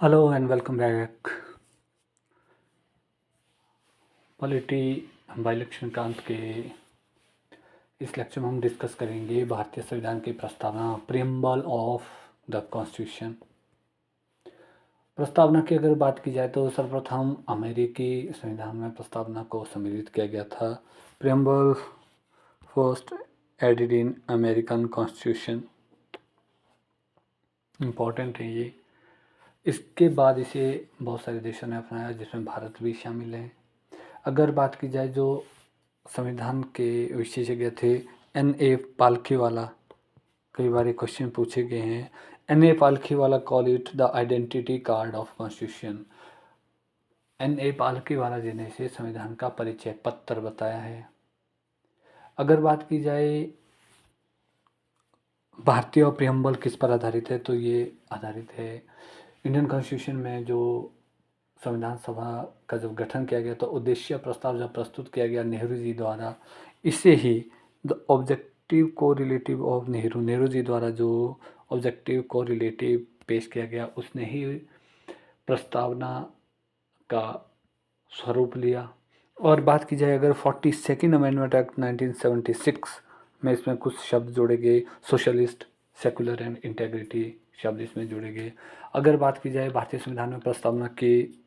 Hello and welcome back. Polity by Laxmikanth के इस lecture में हम डिस्कस करेंगे भारतीय संविधान की प्रस्तावना, प्रीएम्बल ऑफ द कॉन्स्टिट्यूशन। प्रस्तावना की अगर बात की जाए तो सर्वप्रथम अमेरिकी संविधान में प्रस्तावना को सम्मिलित किया गया था। Preamble first added in American constitution, important है ये। इसके बाद इसे बहुत सारे देशों ने अपनाया जिसमें भारत भी शामिल है। अगर बात की जाए जो संविधान के विशेषज्ञ थे, N.A. पालखीवाला, कई बार ये क्वेश्चन पूछे गए हैं। N.A. Palkhivala call it the identity card of constitution. N.A. Palkhivala ji ने इसे संविधान का परिचय पत्र बताया है। अगर बात की जाए भारतीय प्रीएम्बल किस पर आधारित है, तो ये आधारित है इंडियन कॉन्स्टिट्यूशन में जो संविधान सभा का जब गठन किया गया तो उद्देश्य प्रस्ताव जब प्रस्तुत किया गया नेहरू जी द्वारा, इसे ही द ऑब्जेक्टिव को रिलेटिव ऑफ नेहरू जी द्वारा जो ऑब्जेक्टिव को रिलेटिव पेश किया गया उसने ही प्रस्तावना का स्वरूप लिया। और बात की जाए अगर 42nd अमेंडमेंट एक्ट 1976 में, इसमें कुछ शब्द जोड़े गए, सोशलिस्ट, सेकुलर एंड इंटेग्रिटी शब्द इसमें जोड़े गए। अगर बात की जाए भारतीय संविधान में प्रस्तावना की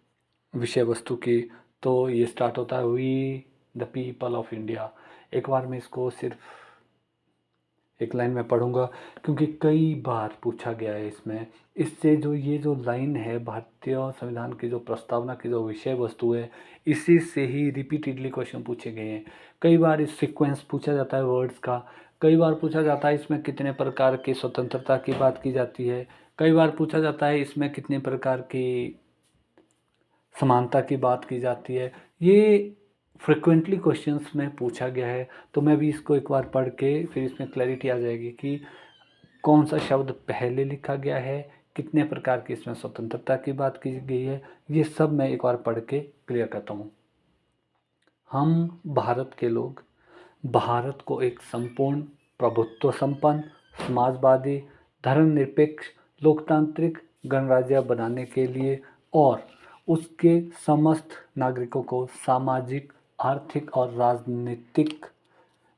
विषय वस्तु की, तो ये स्टार्ट होता है we the people of India. एक बार मैं इसको सिर्फ एक लाइन में पढ़ूंगा क्योंकि कई बार पूछा गया है इसमें। इससे जो ये जो लाइन है भारतीय संविधान की जो प्रस्तावना की जो विषय वस्तु है, इसी से ही रिपीटेडली क्वेश्चन पूछे गए हैं। कई बार इस सीक्वेंस पूछा जाता है वर्ड्स का, कई बार पूछा जाता है इसमें कितने प्रकार की स्वतंत्रता की बात की जाती है, कई बार पूछा जाता है इसमें कितने प्रकार की समानता की बात की जाती है। ये फ्रिक्वेंटली क्वेश्चंस में पूछा गया है। तो मैं भी इसको एक बार पढ़ के फिर इसमें क्लैरिटी आ जाएगी कि कौन सा शब्द पहले लिखा गया है, कितने प्रकार की इसमें स्वतंत्रता की बात की गई है, ये सब मैं एक बार पढ़ के क्लियर करता हूँ। हम भारत के लोग भारत को एक संपूर्ण प्रभुत्व संपन्न समाजवादी धर्मनिरपेक्ष लोकतांत्रिक गणराज्य बनाने के लिए और उसके समस्त नागरिकों को सामाजिक, आर्थिक और राजनीतिक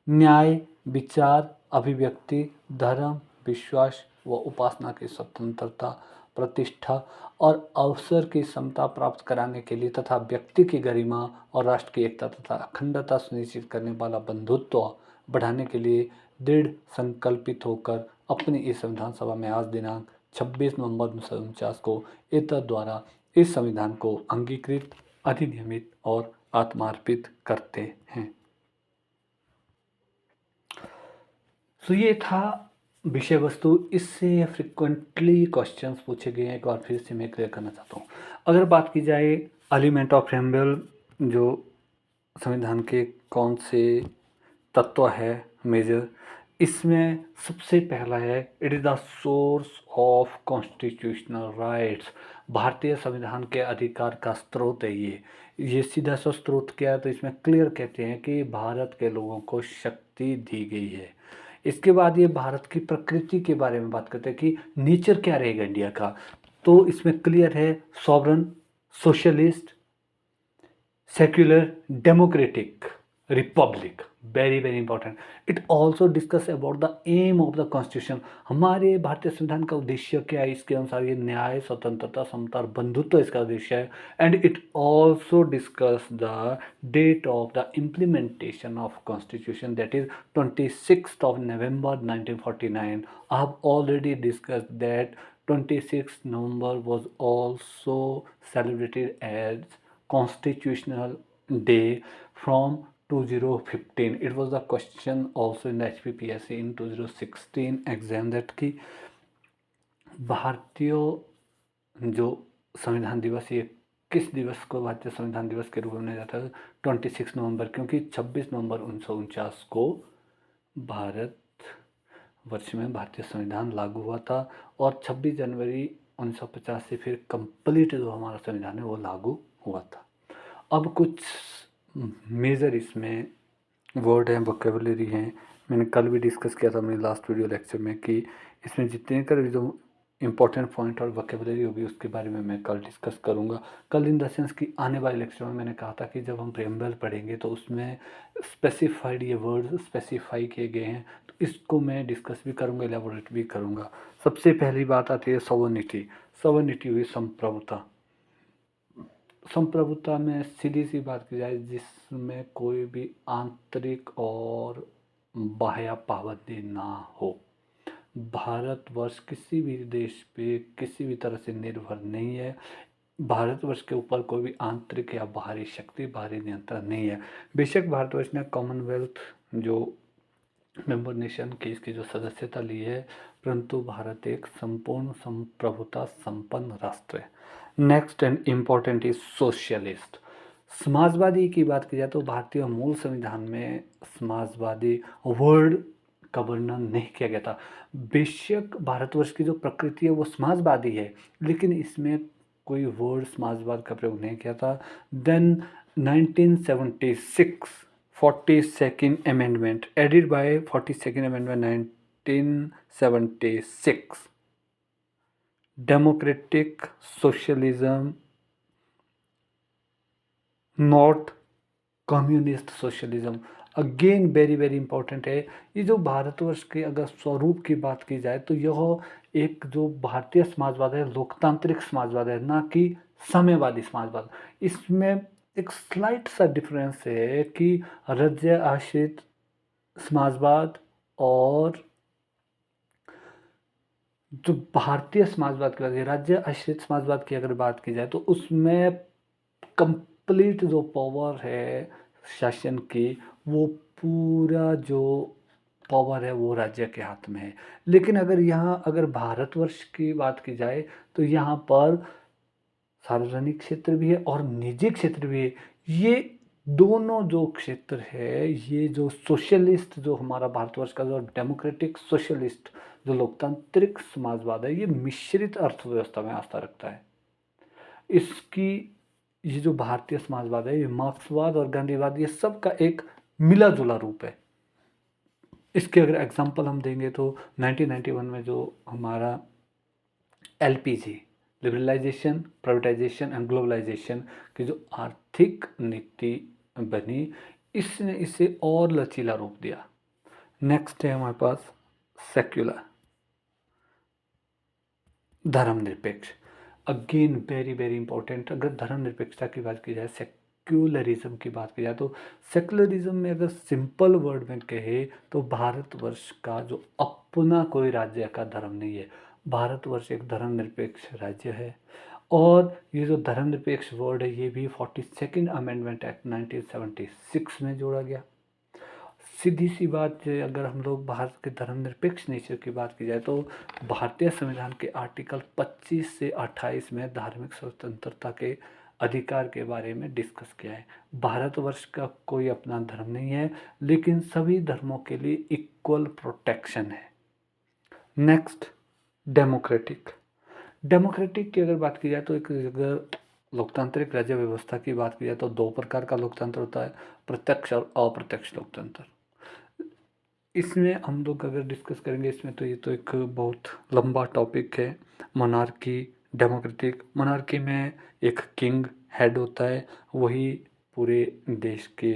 न्याय, विचार, अभिव्यक्ति, धर्म, विश्वास व उपासना की स्वतंत्रता, प्रतिष्ठा और अवसर की समता प्राप्त कराने के लिए तथा व्यक्ति की गरिमा और राष्ट्र की एकता तथा अखंडता सुनिश्चित करने वाला बंधुत्व बढ़ाने के लिए दृढ़ संकल्पित होकर अपनी इस संविधान सभा में आज दिनांक 26 नवंबर 1949 को एतद द्वारा इस संविधान को अंगीकृत, अधिनियमित और आत्मार्पित करते हैं। तो ये था विषय वस्तु। इससे फ्रिक्वेंटली क्वेश्चंस पूछे गए हैं, एक बार फिर से मैं क्लियर करना चाहता हूँ। अगर बात की जाए एलिमेंट ऑफ प्रीएम्बल, जो संविधान के कौन से तत्व है मेजर, इसमें सबसे पहला है it is the source of constitutional rights. भारतीय संविधान के अधिकार का स्रोत है ये सीधा सा स्रोत क्या है, तो इसमें क्लियर कहते हैं कि भारत के लोगों को शक्ति दी गई है। इसके बाद ये भारत की प्रकृति के बारे में बात करते हैं कि नेचर क्या रहेगा इंडिया का, तो इसमें क्लियर है sovereign, socialist, secular, democratic republic. Very very important. It also discuss about the aim of the constitution. हमारे भारतीय संविधान का उद्देश्य क्या है, इसके अनुसार ये न्याय, स्वतंत्रता, समता और बंधुत्व इसका उद्देश्य है। And it also discuss the date of the implementation of constitution, that is 26th of November 1949. I have already discussed that 26th November was also celebrated as Constitutional Day from 2015. It was a question also in the HPPSC in 2016 exam that की भारतीय जो संविधान दिवस, ये किस दिवस को भारतीय संविधान दिवस के रूप में मनाया जाता है? 26 नवंबर, क्योंकि 26 नवंबर 1949 को भारत वर्ष में भारतीय संविधान लागू हुआ था और 26 जनवरी 1950 से फिर कंप्लीट जो हमारा संविधान है वो लागू हुआ था। अब कुछ मेजर इसमें वर्ड हैं, वोकेबलरी हैं। मैंने कल भी डिस्कस किया था अपने लास्ट वीडियो लेक्चर में कि इसमें जितने कर जो इम्पोर्टेंट पॉइंट और वोकेबलरी होगी उसके बारे में मैं कल डिस्कस करूँगा। कल इन द सेंस कि आने वाले लेक्चर में मैंने कहा था कि जब हम प्रेम्बल पढ़ेंगे तो उसमें स्पेसिफाइड ये वर्ड स्पेसिफाई किए गए हैं, तो इसको मैं डिस्कस भी करूँगा, एलेबोरेट भी करूँगा। सबसे पहली बात आती है सॉवर्निटी। सॉवर्निटी हुई संप्रभुता। संप्रभुता में सीधी सी बात की जाए जिसमें कोई भी आंतरिक और बाह्य पाबंदी ना हो। भारतवर्ष किसी भी देश पे किसी भी तरह से निर्भर नहीं है। भारतवर्ष के ऊपर कोई भी आंतरिक या बाहरी शक्ति, बाहरी नियंत्रण नहीं है। बेशक भारतवर्ष ने कॉमनवेल्थ जो मेंबर नेशन की इसकी जो सदस्यता ली है, परंतु भारत एक संपूर्ण संप्रभुता संपन्न राष्ट्र है। Next and important is socialist. Samajwadi की बात की जाए तो भारतीय मूल संविधान में समाजवादी वर्ड का वर्णन नहीं किया गया था। बेशक भारतवर्ष की जो प्रकृति है वो समाजवादी है, लेकिन इसमें कोई वर्ड समाजवाद का प्रयोग नहीं किया था। Then 1976 42nd amendment added by 42nd amendment 1976 democratic socialism not communist socialism. Again very very important है। ये जो भारतवर्ष के अगर स्वरूप की बात की जाए तो यह एक जो भारतीय समाजवाद है लोकतांत्रिक समाजवाद है, ना कि साम्यवादी समाजवाद। इसमें एक स्लाइट सा डिफरेंस है कि राज्य आश्रित समाजवाद और जो भारतीय समाजवाद की बात की, राज्य आश्रित समाजवाद की अगर बात की जाए तो उसमें कंप्लीट जो पावर है शासन की, वो पूरा जो पावर है वो राज्य के हाथ में है। लेकिन अगर भारतवर्ष की बात की जाए तो यहाँ पर सार्वजनिक क्षेत्र भी है और निजी क्षेत्र भी है। ये दोनों जो क्षेत्र है, ये जो सोशलिस्ट जो हमारा भारतवर्ष का जो डेमोक्रेटिक सोशलिस्ट जो लोकतांत्रिक समाजवाद है, ये मिश्रित अर्थव्यवस्था में आस्था रखता है। इसकी ये जो भारतीय समाजवाद है, ये मार्क्सवाद और गांधीवाद, ये सब का एक मिला जुला रूप है। इसके अगर एग्जांपल हम देंगे तो 1991 में जो हमारा LPG liberalisation, privatisation and globalisation की जो आर्थिक नीति बनी, इसने इसे और लचीला रूप दिया। नेक्स्ट है हमारे पास सेक्युलर, धर्मनिरपेक्ष। Again very very important. अगर धर्मनिरपेक्षता की बात की जाए, सेक्युलरिज्म की बात की जाए तो सेक्युलरिज्म में अगर सिंपल वर्ड में कहे तो भारतवर्ष का जो अपना कोई राज्य का धर्म नहीं है। भारतवर्ष एक धर्मनिरपेक्ष राज्य है और ये जो धर्मनिरपेक्ष वर्ड है ये भी 42nd अमेंडमेंट एक्ट 1976 में जोड़ा गया। सीधी सी बात है, अगर हम लोग भारत के धर्मनिरपेक्ष नेचर की बात की जाए तो भारतीय संविधान के आर्टिकल 25 से 28 में धार्मिक स्वतंत्रता के अधिकार के बारे में डिस्कस किया है। भारतवर्ष का कोई अपना धर्म नहीं है, लेकिन सभी धर्मों के लिए इक्वल प्रोटेक्शन है। Next, democratic. डेमोक्रेटिक की अगर बात की जाए तो अगर लोकतांत्रिक राज्य व्यवस्था की बात की जाए तो दो प्रकार का लोकतंत्र होता है, प्रत्यक्ष और अप्रत्यक्ष लोकतंत्र। इसमें हम लोग अगर डिस्कस करेंगे इसमें तो ये तो एक बहुत लंबा टॉपिक है। Monarchy, democratic. मोनार्की में एक किंग हेड होता है, वही पूरे देश के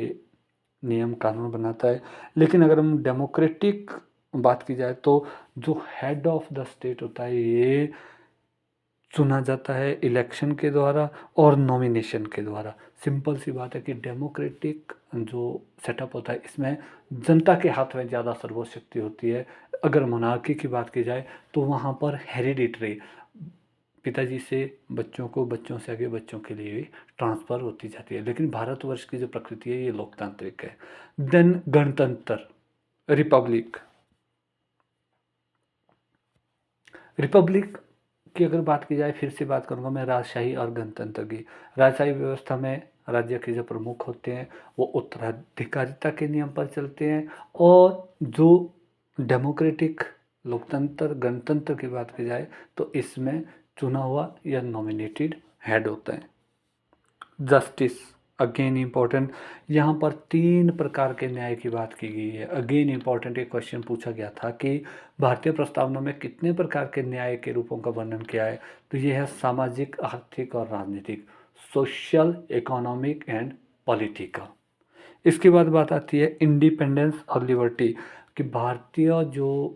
नियम कानून बनाता है। लेकिन अगर हम डेमोक्रेटिक बात की जाए तो जो हेड ऑफ द स्टेट होता है ये चुना जाता है इलेक्शन के द्वारा और नॉमिनेशन के द्वारा। सिंपल सी बात है कि डेमोक्रेटिक जो सेटअप होता है इसमें जनता के हाथ में ज़्यादा सर्वशक्ति होती है। अगर मोनार्की की बात की जाए तो वहाँ पर हेरिडिटरी, पिताजी से बच्चों को, बच्चों से आगे बच्चों के लिए भी ट्रांसफ़र होती जाती है। लेकिन भारतवर्ष की जो प्रकृति है ये लोकतांत्रिक है। देन गणतंत्र, रिपब्लिक। रिपब्लिक की अगर बात की जाए, फिर से बात करूँगा मैं राजशाही और गणतंत्र की। राजशाही व्यवस्था में राज्य के जो प्रमुख होते हैं वो उत्तराधिकारिता के नियम पर चलते हैं, और जो डेमोक्रेटिक लोकतंत्र गणतंत्र की बात की जाए तो इसमें चुना हुआ या नॉमिनेटेड हेड होता है। जस्टिस, अगेन इम्पोर्टेंट, यहाँ पर 3 प्रकार के न्याय की बात की गई है। अगेन इम्पोर्टेंट एक क्वेश्चन पूछा गया था कि भारतीय प्रस्तावना में कितने प्रकार के न्याय के रूपों का वर्णन किया है? तो ये है सामाजिक, आर्थिक और राजनीतिक, सोशल, इकोनॉमिक एंड पॉलिटिकल। इसके बाद बात आती है इंडिपेंडेंस और लिबर्टी, कि भारतीय जो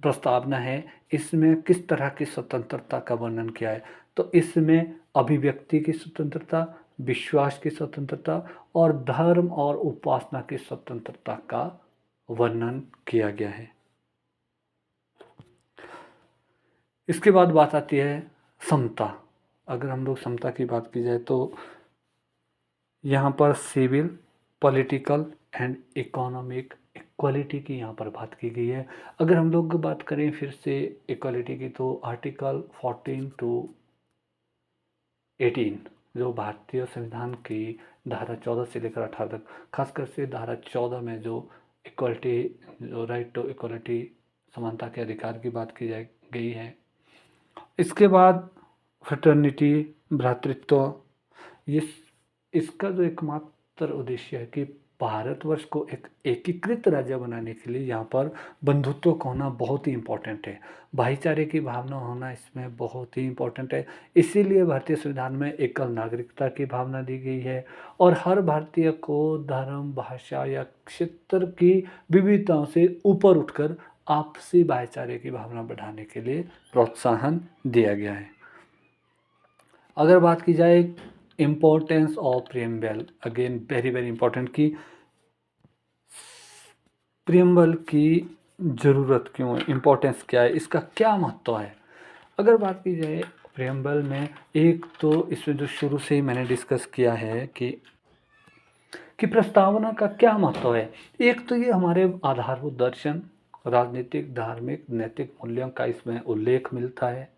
प्रस्तावना है इसमें किस तरह की स्वतंत्रता का वर्णन किया है? तो इसमें अभिव्यक्ति की स्वतंत्रता, विश्वास की स्वतंत्रता और धर्म और उपासना की स्वतंत्रता का वर्णन किया गया है। इसके बाद बात आती है समता। अगर हम लोग समता की बात की जाए तो यहाँ पर civil, political and economic equality की यहाँ पर बात की गई है। अगर हम लोग बात करें फिर से इक्वालिटी की, तो आर्टिकल 14 टू 18 जो भारतीय संविधान की धारा 14 से लेकर 18 तक, खासकर से धारा 14 में जो इक्वालिटी, जो राइट टू इक्वालिटी, समानता के अधिकार की बात की गई है। इसके बाद फ्रेटर्निटी, भ्रातृत्व, ये इसका जो एकमात्र उद्देश्य है कि भारतवर्ष को एक एकीकृत राज्य बनाने के लिए यहाँ पर बंधुत्व का होना बहुत ही इम्पोर्टेंट है। भाईचारे की भावना होना इसमें बहुत ही इम्पोर्टेंट है। इसीलिए भारतीय संविधान में एकल नागरिकता की भावना दी गई है और हर भारतीय को धर्म, भाषा या क्षेत्र की विविधताओं से ऊपर उठकर आपसी भाईचारे की भावना बढ़ाने के लिए प्रोत्साहन दिया गया है। अगर बात की जाए importance of preamble, again very very important, कि प्रीएम्बल की ज़रूरत क्यों है, इम्पोर्टेंस क्या है, इसका क्या महत्व है? अगर बात की जाए प्रीएम्बल में, एक तो इसमें जो शुरू से ही मैंने डिस्कस किया है कि प्रस्तावना का क्या महत्व है। एक तो ये हमारे आधारभूत दर्शन, राजनीतिक, धार्मिक, नैतिक मूल्यों का इसमें उल्लेख मिलता है।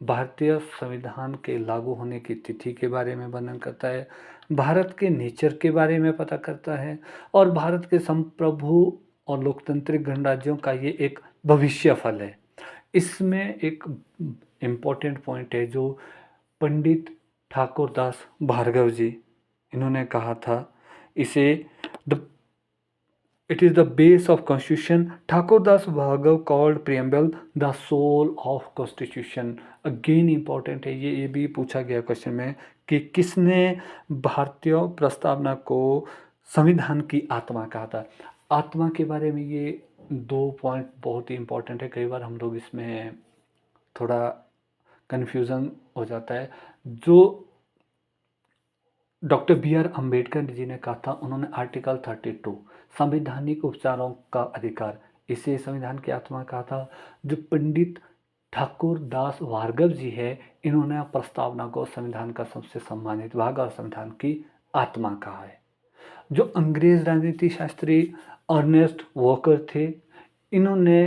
भारतीय संविधान के लागू होने की तिथि के बारे में वर्णन करता है, भारत के नेचर के बारे में पता करता है और भारत के संप्रभु और लोकतांत्रिक गणराज्यों का ये एक भविष्य फल है। इसमें एक इम्पोर्टेंट पॉइंट है जो पंडित ठाकुर दास भार्गव जी, इन्होंने कहा था, इसे the It is the base of constitution. Thakur Das Bhargava called preamble the soul of constitution. Again important है ये भी पूछा गया क्वेश्चन में कि किसने भारतीय प्रस्तावना को संविधान की आत्मा कहा था। आत्मा के बारे में ये 2 पॉइंट बहुत ही इम्पोर्टेंट है। कई बार हम लोग इसमें थोड़ा कन्फ्यूज़न हो जाता है। जो डॉक्टर बी.आर. अम्बेडकर जी ने कहा था, उन्होंने आर्टिकल 32 संवैधानिक उपचारों का अधिकार, इसे संविधान की आत्मा कहा था। जो पंडित ठाकुर दास भार्गव जी है, इन्होंने प्रस्तावना को संविधान का सबसे सम्मानित भाग और संविधान की आत्मा कहा है। जो अंग्रेज राजनीति शास्त्री अर्नेस्ट वॉकर थे, इन्होंने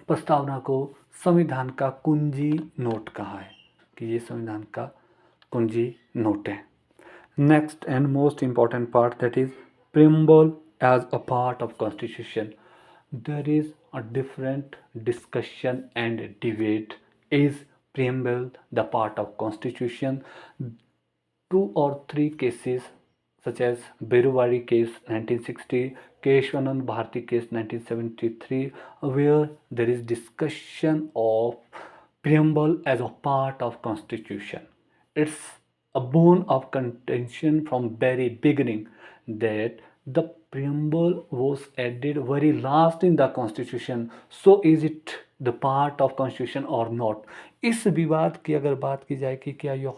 प्रस्तावना को संविधान का कुंजी नोट कहा है कि ये संविधान का कुंजी नोट है। Next and most important part, that is preamble as a part of constitution. There is a different discussion and debate. Is preamble the part of constitution? 2 or 3 cases such as Beruwari case 1960, Keshwanand Bharti case 1973, where there is discussion of preamble as a part of constitution. It's a bone of contention from very beginning that the preamble was added very last in the constitution. So is it the part of constitution or not? इस विवाद की अगर बात की जाए कि क्या यह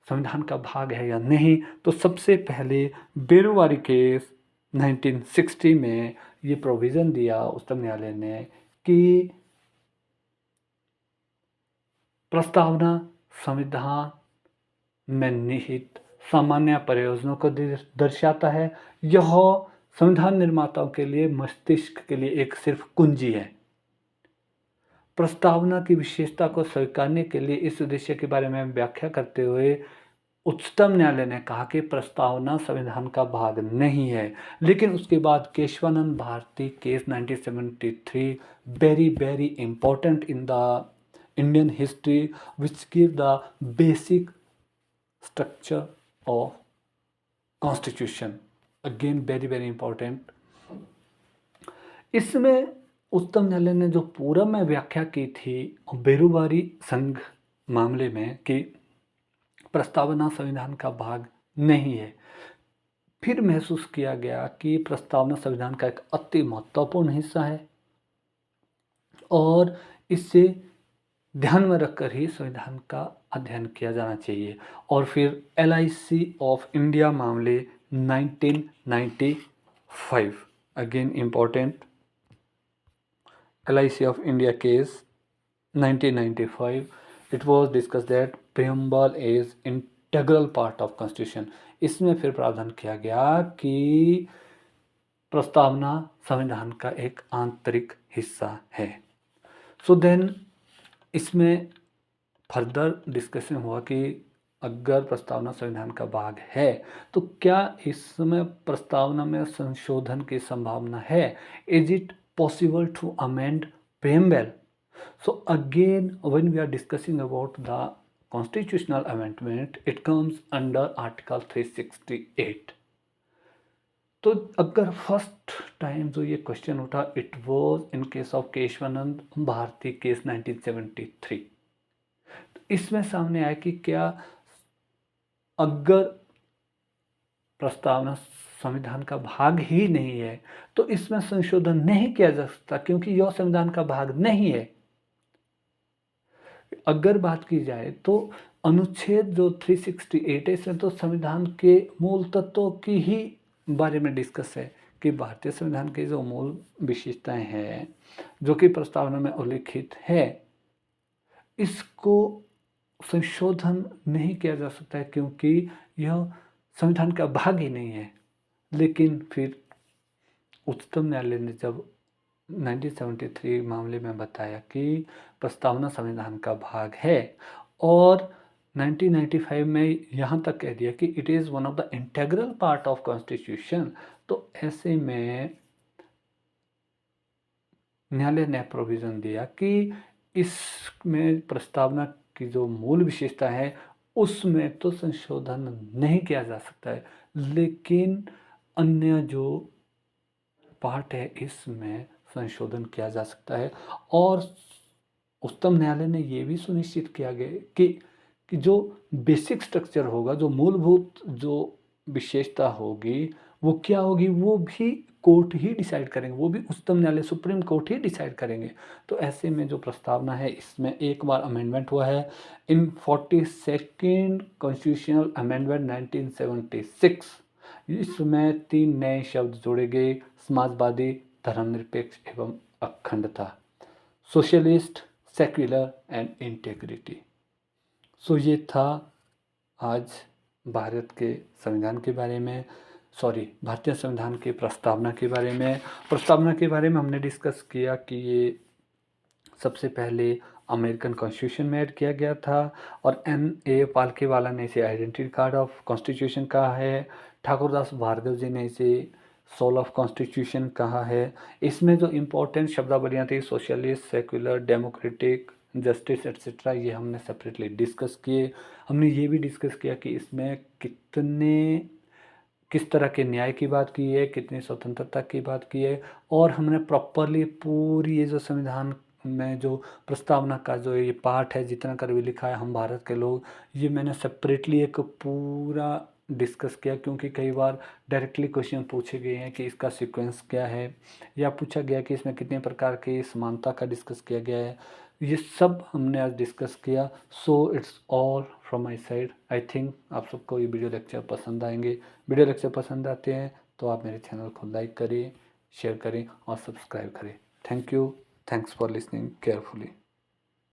संविधान का भाग है या नहीं, तो सबसे पहले बेरुवारी केस 1960 में ये प्रोविज़न दिया उच्चतम न्यायालय ने कि प्रस्तावना संविधान में निहित सामान्य प्रयोजनों को दर्शाता है। यह संविधान निर्माताओं के लिए, मस्तिष्क के लिए एक सिर्फ कुंजी है। प्रस्तावना की विशेषता को स्वीकारने के लिए इस उद्देश्य के बारे में व्याख्या करते हुए उच्चतम न्यायालय ने कहा कि प्रस्तावना संविधान का भाग नहीं है। लेकिन उसके बाद Kesavananda Bharati case 1973 very very important in the Indian history, which give the basic structure of constitution, again very very important. इसमें उच्चतम न्यायालय ने जो पूर्व में व्याख्या की थी बेरुवारी संघ मामले में कि प्रस्तावना संविधान का भाग नहीं है, फिर महसूस किया गया कि प्रस्तावना संविधान का एक अति महत्वपूर्ण हिस्सा है और इससे ध्यान में रखकर ही संविधान का अध्ययन किया जाना चाहिए। और फिर LIC ऑफ इंडिया मामले 1995, again important, LIC of India case 1995, it was discussed that preamble is integral part of constitution। इसमें फिर प्रावधान किया गया कि प्रस्तावना संविधान का एक आंतरिक हिस्सा है। सो देन इसमें फर्दर डिस्कशन हुआ कि अगर प्रस्तावना संविधान का भाग है तो क्या इसमें प्रस्तावना में संशोधन की संभावना है? Is it possible to amend preamble? So again, when we are discussing about the constitutional amendment, it comes under Article 368। तो अगर फर्स्ट टाइम जो ये क्वेश्चन उठा, it was in case of Kesavananda Bharati case 1973। इसमें सामने आया कि क्या अगर प्रस्तावना संविधान का भाग ही नहीं है तो इसमें संशोधन नहीं किया जा सकता क्योंकि यह संविधान का भाग नहीं है। अगर बात की जाए तो अनुच्छेद जो 368 है इसमें तो संविधान के मूल तत्वों की ही बारे में डिस्कस है कि भारतीय संविधान की जो मूल विशेषताएं हैं जो कि प्रस्तावना में उल्लिखित है, इसको संशोधन नहीं किया जा सकता है क्योंकि यह संविधान का भाग ही नहीं है। लेकिन फिर उच्चतम न्यायालय ने जब 1973 मामले में बताया कि प्रस्तावना संविधान का भाग है और 1995 में यहाँ तक कह दिया कि it is one of the integral part of constitution, तो ऐसे में न्यायालय ने प्रोविज़न दिया कि इसमें प्रस्तावना की जो मूल विशेषता है उसमें तो संशोधन नहीं किया जा सकता है, लेकिन अन्य जो पार्ट है इसमें संशोधन किया जा सकता है। और उच्चतम न्यायालय ने ये भी सुनिश्चित किया गया कि जो बेसिक स्ट्रक्चर होगा, जो मूलभूत जो विशेषता होगी वो क्या होगी, वो भी कोर्ट ही डिसाइड करेंगे, वो भी उच्चतम न्यायालय सुप्रीम कोर्ट ही डिसाइड करेंगे। तो ऐसे में जो प्रस्तावना है इसमें एक बार अमेंडमेंट हुआ है इन 42nd कॉन्स्टिट्यूशनल अमेंडमेंट 1976। इसमें 3 नए शब्द जोड़े गए, समाजवादी, धर्मनिरपेक्ष एवं अखंडता, सोशलिस्ट, सेक्युलर एंड इंटेग्रिटी। सो ये था आज भारत के संविधान के बारे में, भारतीय संविधान की प्रस्तावना के बारे में। प्रस्तावना के बारे में हमने डिस्कस किया कि ये सबसे पहले अमेरिकन कॉन्स्टिट्यूशन में ऐड किया गया था और N.A. पालकेवाला ने इसे आइडेंटिटी कार्ड ऑफ कॉन्स्टिट्यूशन कहा है। ठाकुरदास भार्गव जी ने इसे सोल ऑफ कॉन्स्टिट्यूशन कहा है। इसमें जो इम्पोर्टेंट शब्दावलियाँ थी socialist, secular, democratic, justice etcetera, ये हमने सेपरेटली डिस्कस किए। हमने ये भी डिस्कस किया कि इसमें किस तरह के न्याय की बात की है, कितनी स्वतंत्रता की बात की है, और हमने प्रॉपरली पूरी ये जो संविधान में जो प्रस्तावना का जो ये पार्ट है जितना कर भी लिखा है हम भारत के लोग, ये मैंने सेपरेटली एक पूरा डिस्कस किया क्योंकि कई बार डायरेक्टली क्वेश्चन पूछे गए हैं कि इसका सीक्वेंस क्या है, या पूछा गया कि इसमें कितने प्रकार की समानता का डिस्कस किया गया है। ये सब हमने आज डिस्कस किया। So it's all from my side. I think आप सबको ये वीडियो लेक्चर पसंद आएंगे। वीडियो लेक्चर पसंद आते हैं तो आप मेरे चैनल को लाइक करें, शेयर करें और सब्सक्राइब करें। Thank you. Thanks for listening carefully.